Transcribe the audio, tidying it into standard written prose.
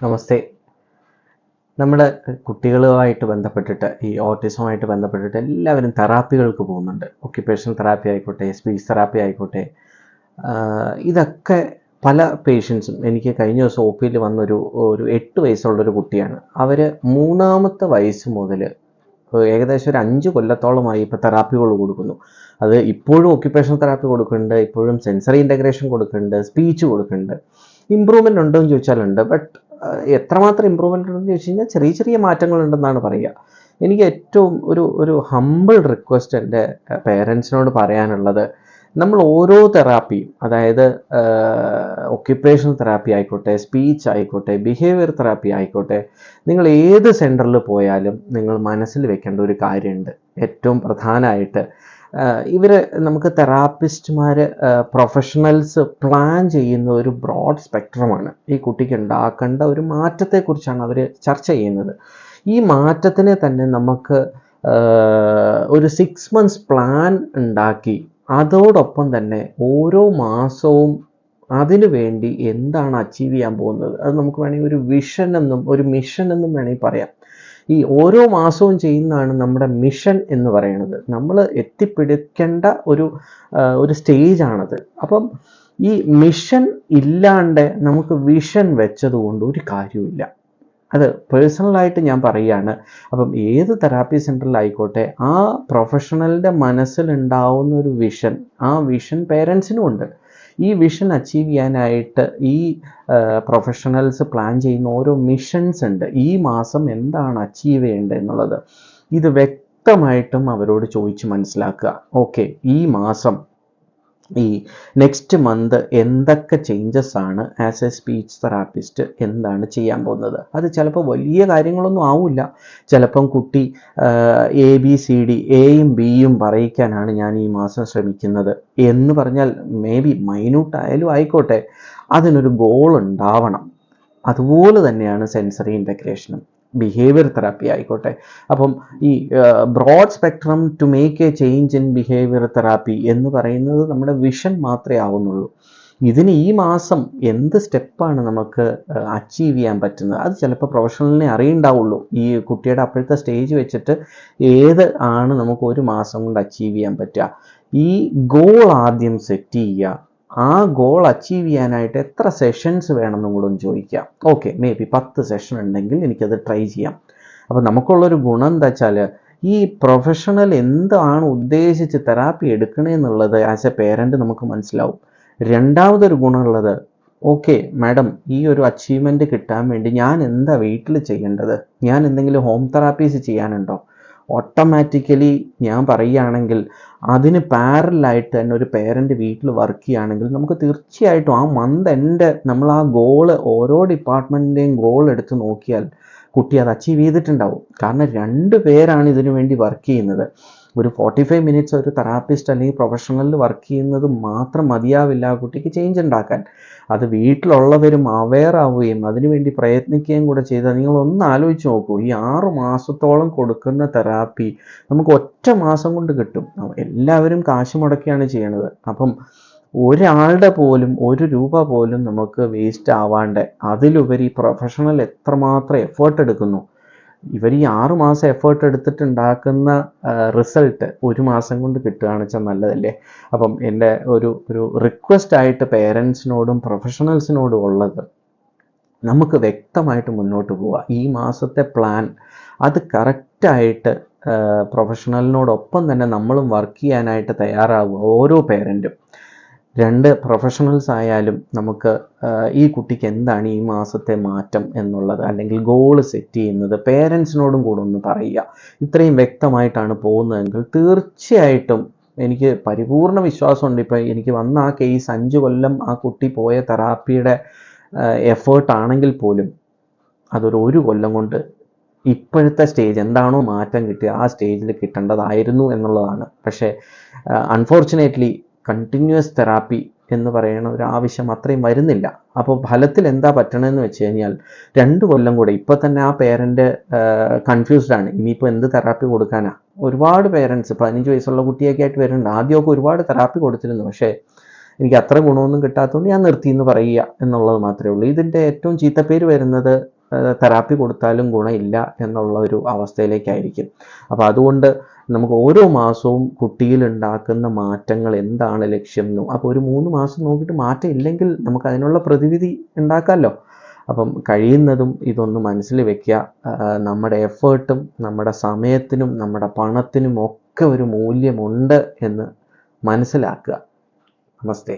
നമസ്തേ. നമ്മുടെ കുട്ടികളുമായിട്ട് ബന്ധപ്പെട്ടിട്ട് ഈ ഓട്ടിസവുമായിട്ട് ബന്ധപ്പെട്ടിട്ട് എല്ലാവരും തെറാപ്പികൾക്ക് പോകുന്നുണ്ട്. ഒക്യുപേഷണൽ തെറാപ്പി ആയിക്കോട്ടെ, സ്പീച്ച് തെറാപ്പി ആയിക്കോട്ടെ. ഇതൊക്കെ പല പേഷ്യൻസും എനിക്ക് കഴിഞ്ഞ ദിവസം ഒ പിയിൽ വന്നൊരു 8 വയസ്സുള്ളൊരു കുട്ടിയാണ്. അവർ 3-ാമത്തെ വയസ്സ് മുതൽ ഏകദേശം ഒരു 5 കൊല്ലത്തോളമായി ഇപ്പോൾ തെറാപ്പികൾ കൊടുക്കുന്നു. അത് ഇപ്പോഴും ഒക്യുപേഷണൽ തെറാപ്പി കൊടുക്കുന്നുണ്ട്, ഇപ്പോഴും സെൻസറി ഇൻ്റഗ്രേഷൻ കൊടുക്കുന്നുണ്ട്, സ്പീച്ച് കൊടുക്കുന്നുണ്ട്. ഇമ്പ്രൂവ്മെൻ്റ് ഉണ്ടോ എന്ന് ചോദിച്ചാലുണ്ട്. ബട്ട് എത്രമാത്രം ഇമ്പ്രൂവ്മെൻ്റ് ഉണ്ടെന്ന് ചോദിച്ചു കഴിഞ്ഞാൽ ചെറിയ ചെറിയ മാറ്റങ്ങളുണ്ടെന്നാണ് പറയുക. എനിക്ക് ഏറ്റവും ഒരു ഹമ്പിൾ റിക്വസ്റ്റ് എൻ്റെ പേരൻസിനോട് പറയാനുള്ളത്, നമ്മൾ ഓരോ തെറാപ്പിയും, അതായത് ഒക്യുപേഷണൽ തെറാപ്പി ആയിക്കോട്ടെ, സ്പീച്ച് ആയിക്കോട്ടെ, ബിഹേവിയർ തെറാപ്പി ആയിക്കോട്ടെ, നിങ്ങൾ ഏത് സെൻറ്ററിൽ പോയാലും നിങ്ങൾ മനസ്സിൽ വെക്കേണ്ട ഒരു കാര്യമുണ്ട്. ഏറ്റവും പ്രധാനമായിട്ട് ഇവർ നമുക്ക് തെറാപ്പിസ്റ്റുമാർ, പ്രൊഫഷണൽസ് പ്ലാൻ ചെയ്യുന്ന ഒരു ബ്രോഡ് സ്പെക്ട്രമാണ്. ഈ കുട്ടിക്ക് ഉണ്ടാക്കേണ്ട ഒരു മാറ്റത്തെക്കുറിച്ചാണ് അവർ ചർച്ച ചെയ്യുന്നത്. ഈ മാറ്റത്തിനെ തന്നെ നമുക്ക് ഒരു 6 months പ്ലാൻ ഉണ്ടാക്കി അതോടൊപ്പം തന്നെ ഓരോ മാസവും അതിനു വേണ്ടി എന്താണ് അച്ചീവ് ചെയ്യാൻ പോകുന്നത്, അത് നമുക്ക് വേണമെങ്കിൽ ഒരു വിഷൻ എന്നും ഒരു മിഷൻ എന്നും വേണമെങ്കിൽ പറയാം. ഈ ഓരോ മാസവും ചെയ്യുന്നതാണ് നമ്മുടെ മിഷൻ എന്ന് പറയുന്നത്. നമ്മൾ എത്തിപ്പിടിക്കേണ്ട ഒരു സ്റ്റേജാണത്. അപ്പം ഈ മിഷൻ ഇല്ലാണ്ട് നമുക്ക് വിഷൻ വെച്ചതുകൊണ്ട് ഒരു കാര്യമില്ല. അത് പേഴ്സണലായിട്ട് ഞാൻ പറയുകയാണ്. അപ്പം ഏത് തെറാപ്പി സെൻറ്ററിലായിക്കോട്ടെ, ആ പ്രൊഫഷണലിൻ്റെ മനസ്സിലുണ്ടാവുന്ന ഒരു വിഷൻ, ആ വിഷൻ പേരൻസിനും ഉണ്ട്. ഈ വിഷൻ അച്ചീവ് ചെയ്യാനായിട്ട് ഈ പ്രൊഫഷണൽസ് പ്ലാൻ ചെയ്യുന്ന ഓരോ മിഷൻസ് ഉണ്ട്. ഈ മാസം എന്താണ് അച്ചീവ് ചെയ്യേണ്ടത് എന്നുള്ളത് ഇത് വ്യക്തമായിട്ടും അവരോട് ചോദിച്ച് മനസ്സിലാക്കുക. ഓക്കെ, ഈ മാസം, ഈ നെക്സ്റ്റ് മന്ത് എന്തൊക്കെ ചേഞ്ചസ് ആണ് ആസ് എ സ്പീച്ച് തെറാപ്പിസ്റ്റ് എന്താണ് ചെയ്യാൻ പോകുന്നത്. അത് ചിലപ്പോൾ വലിയ കാര്യങ്ങളൊന്നും ആവില്ല. ചിലപ്പം കുട്ടി ABCD എയും ബിയും പറയിക്കാനാണ് ഞാൻ ഈ മാസം ശ്രമിക്കുന്നത് എന്ന് പറഞ്ഞാൽ മേ ബി മൈന്യൂട്ട് ആയാലും ആയിക്കോട്ടെ, അതിനൊരു ഗോൾ ഉണ്ടാവണം. അതുപോലെ തന്നെയാണ് സെൻസറി ഇൻ്റഗ്രേഷനും ബിഹേവിയർ തെറാപ്പി ആയിക്കോട്ടെ. അപ്പം ഈ broad spectrum to make a change in behaviour therapy എന്ന് പറയുന്നത് നമ്മുടെ വിഷൻ മാത്രമേ ആവുന്നുള്ളൂ. ഇതിന് ഈ മാസം എന്ത് സ്റ്റെപ്പാണ് നമുക്ക് അച്ചീവ് ചെയ്യാൻ പറ്റുന്നത്, അത് ചിലപ്പോൾ പ്രൊഫഷണലിനെ അറിയുണ്ടാവുള്ളൂ. ഈ കുട്ടിയുടെ അപ്പോഴത്തെ സ്റ്റേജ് വെച്ചിട്ട് ഏത് ആണ് നമുക്ക് ഒരു മാസം കൊണ്ട് അച്ചീവ് ചെയ്യാൻ പറ്റുക. ഈ ഗോൾ ആദ്യം സെറ്റ് ചെയ്യുക. ആ ഗോൾ അച്ചീവ് ചെയ്യാനായിട്ട് എത്ര സെഷൻസ് വേണമെന്നും കൂടെ ഒന്ന് ചോദിക്കാം. ഓക്കെ, മേ ബി 10 സെഷൻ ഉണ്ടെങ്കിൽ എനിക്കത് ട്രൈ ചെയ്യാം. അപ്പോൾ നമുക്കുള്ളൊരു ഗുണം എന്താ വെച്ചാൽ, ഈ പ്രൊഫഷണൽ എന്താണ് ഉദ്ദേശിച്ച് തെറാപ്പി എടുക്കണമെന്നുള്ളത് ആസ് എ പേരൻറ്റ് നമുക്ക് മനസ്സിലാവും. രണ്ടാമതൊരു ഗുണമുള്ളത്, ഓക്കെ മാഡം, ഈ ഒരു അച്ചീവ്മെൻറ്റ് കിട്ടാൻ വേണ്ടി ഞാൻ എന്താ വീട്ടിൽ ചെയ്യേണ്ടത്, ഞാൻ എന്തെങ്കിലും ഹോം തെറാപ്പീസ് ചെയ്യാനുണ്ടോ? ഓട്ടോമാറ്റിക്കലി ഞാൻ പറയുകയാണെങ്കിൽ അതിന് പാരലായിട്ട് തന്നെ ഒരു പേരൻ്റ് വീട്ടിൽ വർക്ക് ചെയ്യുകയാണെങ്കിൽ നമുക്ക് തീർച്ചയായിട്ടും ആ മന്ത് എൻഡ് നമ്മൾ ആ ഗോള്, ഓരോ ഡിപ്പാർട്ട്മെൻറ്റിൻ്റെയും ഗോൾ എടുത്ത് നോക്കിയാൽ കുട്ടി അത് അച്ചീവ് ചെയ്തിട്ടുണ്ടാവും. കാരണം 2 പേരാണ് ഇതിനു വേണ്ടി വർക്ക് ചെയ്യുന്നത്. ഒരു 45 മിനിറ്റ്സ് ഒരു തെറാപ്പിസ്റ്റ് അല്ലെങ്കിൽ പ്രൊഫഷണലിൽ വർക്ക് ചെയ്യുന്നത് മാത്രം മതിയാവില്ല ആ കുട്ടിക്ക് ചേഞ്ച് ഉണ്ടാക്കാൻ. അത് വീട്ടിലുള്ളവരും അവെയർ ആവുകയും അതിനുവേണ്ടി പ്രയത്നിക്കുകയും കൂടെ ചെയ്താൽ, നിങ്ങളൊന്ന് ആലോചിച്ച് നോക്കൂ, ഈ 6 മാസത്തോളം കൊടുക്കുന്ന തെറാപ്പി നമുക്ക് ഒറ്റ മാസം കൊണ്ട് കിട്ടും. എല്ലാവരും കാശ് മുടക്കിയാണ് ചെയ്യണത്. അപ്പം ഒരാളുടെ പോലും 1 രൂപ പോലും നമുക്ക് വേസ്റ്റ് ആവാണ്ട്, അതിലുപരി പ്രൊഫഷണൽ എത്രമാത്രം എഫേർട്ട് എടുക്കുന്നു. ഇവർ ഈ 6 മാസം എഫേർട്ട് എടുത്തിട്ടുണ്ടാക്കുന്ന റിസൾട്ട് 1 മാസം കൊണ്ട് കിട്ടുകയാണെന്ന് വെച്ചാൽ നല്ലതല്ലേ. അപ്പം എൻ്റെ ഒരു റിക്വസ്റ്റ് ആയിട്ട് പേരൻസിനോടും പ്രൊഫഷണൽസിനോടും ഉള്ളത്, നമുക്ക് വ്യക്തമായിട്ട് മുന്നോട്ട് പോവുക. ഈ മാസത്തെ പ്ലാൻ അത് കറക്റ്റായിട്ട് പ്രൊഫഷണലിനോടൊപ്പം തന്നെ നമ്മളും വർക്ക് ചെയ്യാനായിട്ട് തയ്യാറാവുക, ഓരോ പേരൻറ്റും. 2 പ്രൊഫഷണൽസ് ആയാലും നമുക്ക് ഈ കുട്ടിക്ക് എന്താണ് ഈ മാസത്തെ മാറ്റം എന്നുള്ളത്, അല്ലെങ്കിൽ ഗോൾ സെറ്റ് ചെയ്യുന്നത് പേരൻസിനോടും കൂടെ ഒന്ന് പറയുക. ഇത്രയും വ്യക്തമായിട്ടാണ് പോകുന്നതെങ്കിൽ തീർച്ചയായിട്ടും എനിക്ക് പരിപൂർണ വിശ്വാസമുണ്ട്. ഇപ്പോൾ എനിക്ക് വന്ന ആ കേസ് 5 കൊല്ലം ആ കുട്ടി പോയ തെറാപ്പിയുടെ എഫേർട്ടാണെങ്കിൽ പോലും അതൊരു 1 കൊല്ലം കൊണ്ട് ഇപ്പോഴത്തെ സ്റ്റേജ് എന്താണോ മാറ്റം കിട്ടിയ ആ സ്റ്റേജിൽ കിട്ടേണ്ടതായിരുന്നു എന്നുള്ളതാണ്. പക്ഷേ അൺഫോർച്ചുനേറ്റ്ലി കണ്ടിന്യൂസ് തെറാപ്പി എന്ന് പറയുന്ന ഒരു ആവശ്യം അത്രയും വരുന്നില്ല. അപ്പോൾ ഫലത്തിൽ എന്താ പറ്റണമെന്ന് വെച്ച് കഴിഞ്ഞാൽ 2 കൊല്ലം കൂടെ, ഇപ്പോൾ തന്നെ ആ പേരൻ്റ് കൺഫ്യൂസ്ഡ് ആണ്, ഇനിയിപ്പോൾ എന്ത് തെറാപ്പി കൊടുക്കാനാ. ഒരുപാട് പേരൻസ് 15 വയസ്സുള്ള കുട്ടിയൊക്കെ ആയിട്ട് വരുന്നുണ്ട്. ആദ്യമൊക്കെ ഒരുപാട് തെറാപ്പി കൊടുത്തിരുന്നു, പക്ഷേ എനിക്ക് അത്ര ഗുണമൊന്നും കിട്ടാത്തതുകൊണ്ട് ഞാൻ നിർത്തി എന്ന് പറയുക എന്നുള്ളത് മാത്രമേ ഉള്ളൂ. ഇതിൻ്റെ ഏറ്റവും ചീത്തപ്പേര് വരുന്നത് തെറാപ്പി കൊടുത്താലും ഗുണമില്ല എന്നുള്ള ഒരു അവസ്ഥയിലേക്കായിരിക്കും. അപ്പോൾ അതുകൊണ്ട് നമുക്ക് ഓരോ മാസവും കുട്ടിയിൽ ഉണ്ടാക്കുന്ന മാറ്റങ്ങൾ എന്താണ് ലക്ഷ്യം എന്നും, അപ്പോൾ ഒരു 3 മാസം നോക്കിയിട്ട് മാറ്റം ഇല്ലെങ്കിൽ നമുക്ക് അതിനുള്ള പ്രതിവിധി ഉണ്ടാക്കാമല്ലോ. അപ്പം കഴിയുന്നതും ഇതൊന്ന് മനസ്സിൽ വെക്കുക. നമ്മുടെ എഫേർട്ടും നമ്മുടെ സമയത്തിനും നമ്മുടെ പണത്തിനും ഒക്കെ ഒരു മൂല്യമുണ്ട് എന്ന് മനസ്സിലാക്കുക. നമസ്തേ.